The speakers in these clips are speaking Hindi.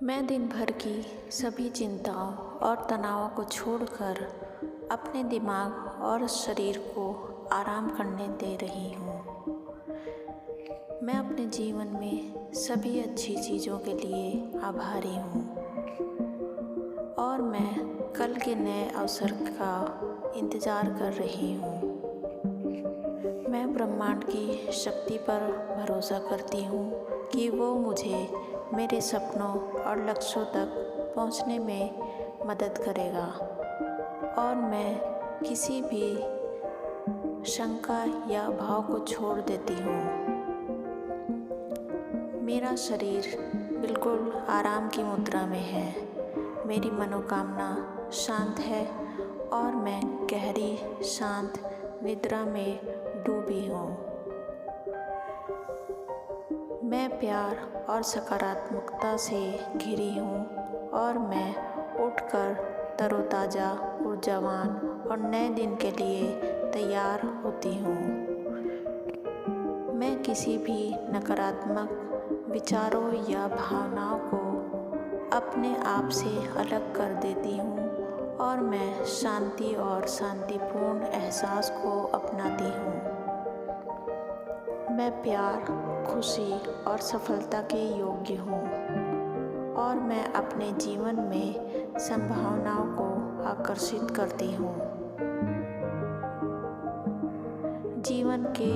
मैं दिन भर की सभी चिंताओं और तनावों को छोड़कर अपने दिमाग और शरीर को आराम करने दे रही हूँ। मैं अपने जीवन में सभी अच्छी चीज़ों के लिए आभारी हूँ और मैं कल के नए अवसर का इंतज़ार कर रही हूँ। मैं ब्रह्मांड की शक्ति पर भरोसा करती हूँ कि वो मुझे मेरे सपनों और लक्ष्यों तक पहुँचने में मदद करेगा और मैं किसी भी शंका या भाव को छोड़ देती हूँ। मेरा शरीर बिल्कुल आराम की मुद्रा में है। मेरी मनोकामना शांत है और मैं गहरी शांत निद्रा में डूबी हूँ। मैं प्यार और सकारात्मकता से घिरी हूँ और मैं उठकर तरोताज़ा, ऊर्जावान और नए दिन के लिए तैयार होती हूँ। मैं किसी भी नकारात्मक विचारों या भावनाओं को अपने आप से अलग कर देती हूँ और मैं शांति और शांतिपूर्ण एहसास को अपनाती हूँ। मैं प्यार, खुशी और सफलता के योग्य हूँ और मैं अपने जीवन में संभावनाओं को आकर्षित करती हूँ। जीवन के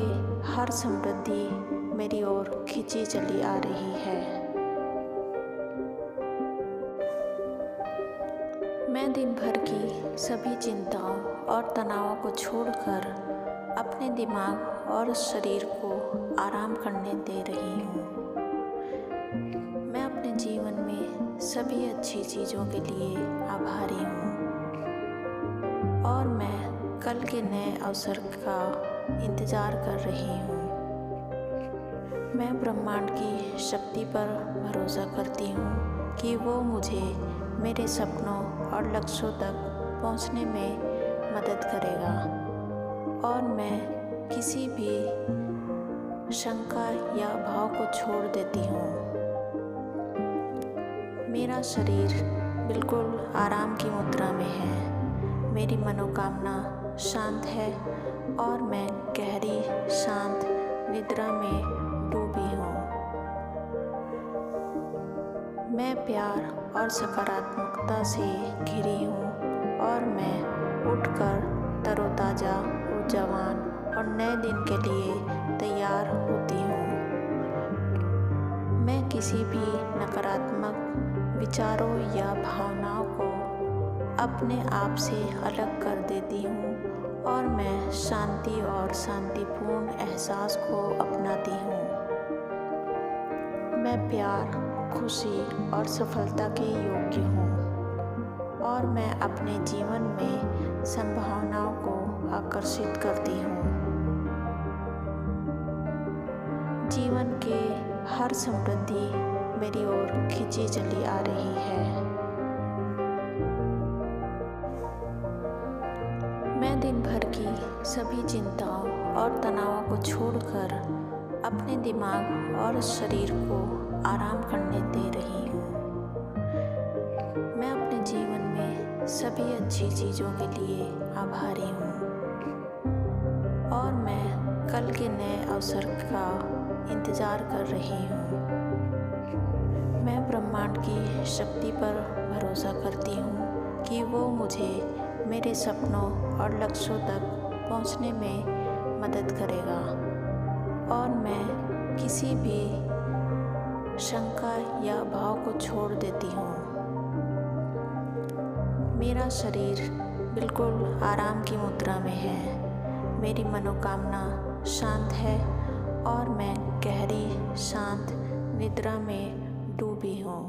हर समृद्धि मेरी ओर खींची चली आ रही है। मैं दिन भर की सभी चिंताओं और तनावों को छोड़कर अपने दिमाग और शरीर को आराम करने दे रही हूँ। मैं अपने जीवन में सभी अच्छी चीज़ों के लिए आभारी हूँ और मैं कल के नए अवसर का इंतज़ार कर रही हूँ। मैं ब्रह्मांड की शक्ति पर भरोसा करती हूँ कि वो मुझे मेरे सपनों और लक्ष्यों तक पहुँचने में मदद करेगा और मैं किसी भी शंका या भाव को छोड़ देती हूँ। मेरा शरीर बिल्कुल आराम की मुद्रा में है। मेरी मनोकामना शांत है और मैं गहरी शांत निद्रा में डूबी हूँ। मैं प्यार और सकारात्मकता से घिरी हूँ और मैं उठकर तरोताज़ा, ऊर्जावान और नए दिन के लिए तैयार होती हूँ। मैं किसी भी नकारात्मक विचारों या भावनाओं को अपने आप से अलग कर देती हूँ और मैं शांति और शांतिपूर्ण एहसास को अपनाती हूँ। मैं प्यार, खुशी और सफलता के योग्य हूँ और मैं अपने जीवन में संभावनाओं को आकर्षित करती हूँ। जीवन के हर समृद्धि मेरी ओर खींची चली आ रही है। मैं दिन भर की सभी चिंताओं और तनावों को छोड़कर अपने दिमाग और शरीर को आराम करने दे रही हूँ। मैं अपने जीवन में सभी अच्छी चीज़ों के लिए आभारी हूँ और मैं कल के नए अवसर का इंतज़ार कर रही हूँ। मैं ब्रह्मांड की शक्ति पर भरोसा करती हूँ कि वो मुझे मेरे सपनों और लक्ष्यों तक पहुँचने में मदद करेगा और मैं किसी भी शंका या भाव को छोड़ देती हूँ। मेरा शरीर बिल्कुल आराम की मुद्रा में है। मेरी मनोकामना शांत है और मैं गहरी शांत निद्रा में डूबी हूँ।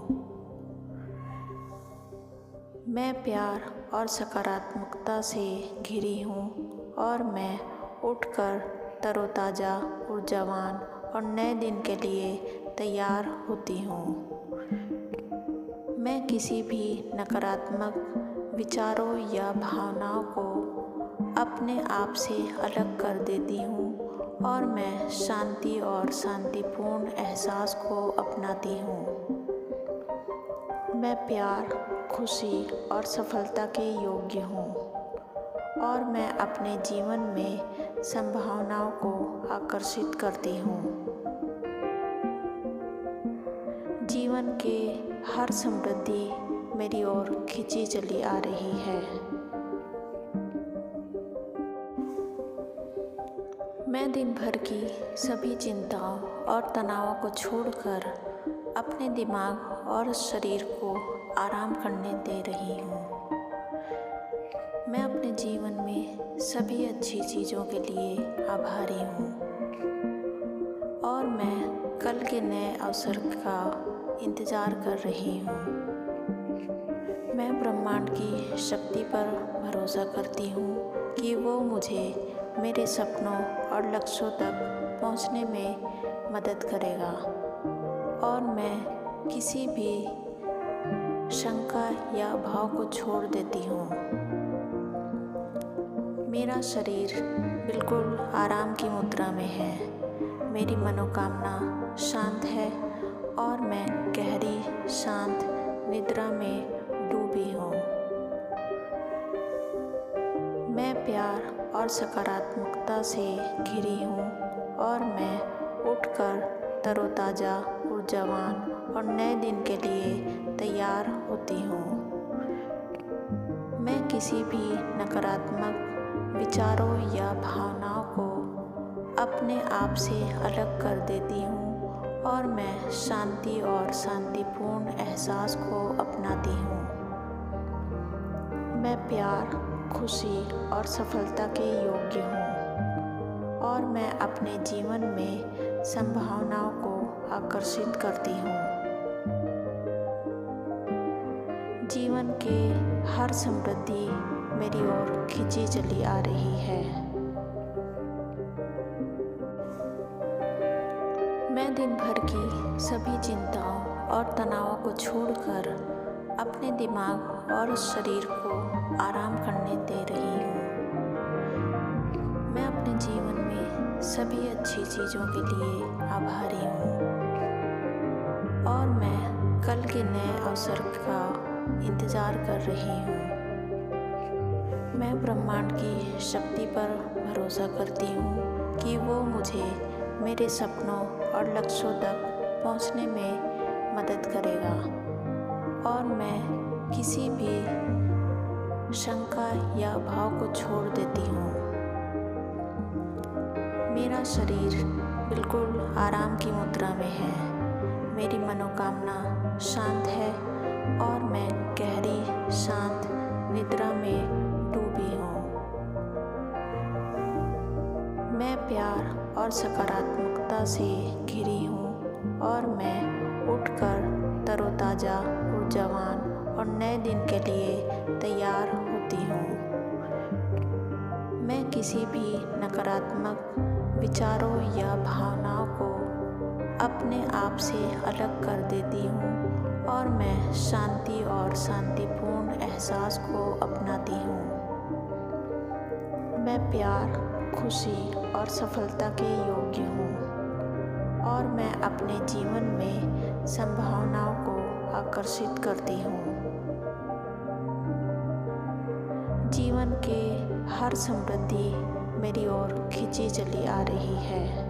मैं प्यार और सकारात्मकता से घिरी हूँ और मैं उठकर तरोताज़ा, ऊर्जावान और नए दिन के लिए तैयार होती हूँ। मैं किसी भी नकारात्मक विचारों या भावनाओं को अपने आप से अलग कर देती हूँ और मैं शांति और शांतिपूर्ण एहसास को अपनाती हूँ। मैं प्यार, खुशी और सफलता के योग्य हूँ और मैं अपने जीवन में संभावनाओं को आकर्षित करती हूँ। जीवन के हर समृद्धि मेरी ओर खिंची चली आ रही है। मैं दिन भर की सभी चिंताओं और तनावों को छोड़कर अपने दिमाग और शरीर को आराम करने दे रही हूँ। मैं अपने जीवन में सभी अच्छी चीज़ों के लिए आभारी हूँ और मैं कल के नए अवसर का इंतज़ार कर रही हूँ। मैं ब्रह्मांड की शक्ति पर भरोसा करती हूँ कि वो मुझे मेरे सपनों और लक्ष्यों तक पहुँचने में मदद करेगा और मैं किसी भी शंका या भाव को छोड़ देती हूँ। मेरा शरीर बिल्कुल आराम की मुद्रा में है। मेरी मनोकामना शांत है और मैं गहरी शांत निद्रा में डूबी हूँ। मैं प्यार और सकारात्मकता से घिरी हूँ और मैं उठकर तरोताज़ा, ऊर्जावान और नए दिन के लिए तैयार होती हूँ। मैं किसी भी नकारात्मक विचारों या भावनाओं को अपने आप से अलग कर देती हूँ और मैं शांति और शांतिपूर्ण एहसास को अपनाती हूँ। मैं प्यार, खुशी और सफलता के योग्य हूँ और मैं अपने जीवन में संभावनाओं को आकर्षित करती हूँ। जीवन के हर समृद्धि मेरी ओर खिंची चली आ रही है। मैं दिन भर की सभी चिंताओं और तनावों को छोड़कर अपने दिमाग और शरीर को आराम करने दे रही हूँ। मैं अपने जीवन में सभी अच्छी चीज़ों के लिए आभारी हूँ और मैं कल के नए अवसर का इंतज़ार कर रही हूँ। मैं ब्रह्मांड की शक्ति पर भरोसा करती हूँ कि वो मुझे मेरे सपनों और लक्ष्यों तक पहुँचने में मदद करेगा और मैं किसी भी शंका या भाव को छोड़ देती हूँ। मेरा शरीर बिल्कुल आराम की मुद्रा में है। मेरी मनोकामना शांत है और मैं गहरी शांत निद्रा में डूबी हूँ। मैं प्यार और सकारात्मकता से घिरी हूँ और मैं उठकर तरोताज़ा, ऊर्जावान और नए दिन के लिए तैयार होती हूँ। मैं किसी भी नकारात्मक विचारों या भावनाओं को अपने आप से अलग कर देती हूँ और मैं शांति और शांतिपूर्ण एहसास को अपनाती हूँ। मैं प्यार, खुशी और सफलता के योग्य हूँ और मैं अपने जीवन में संभावनाओं को आकर्षित करती हूँ। जीवन के हर समृद्धि मेरी ओर खिंची चली आ रही है।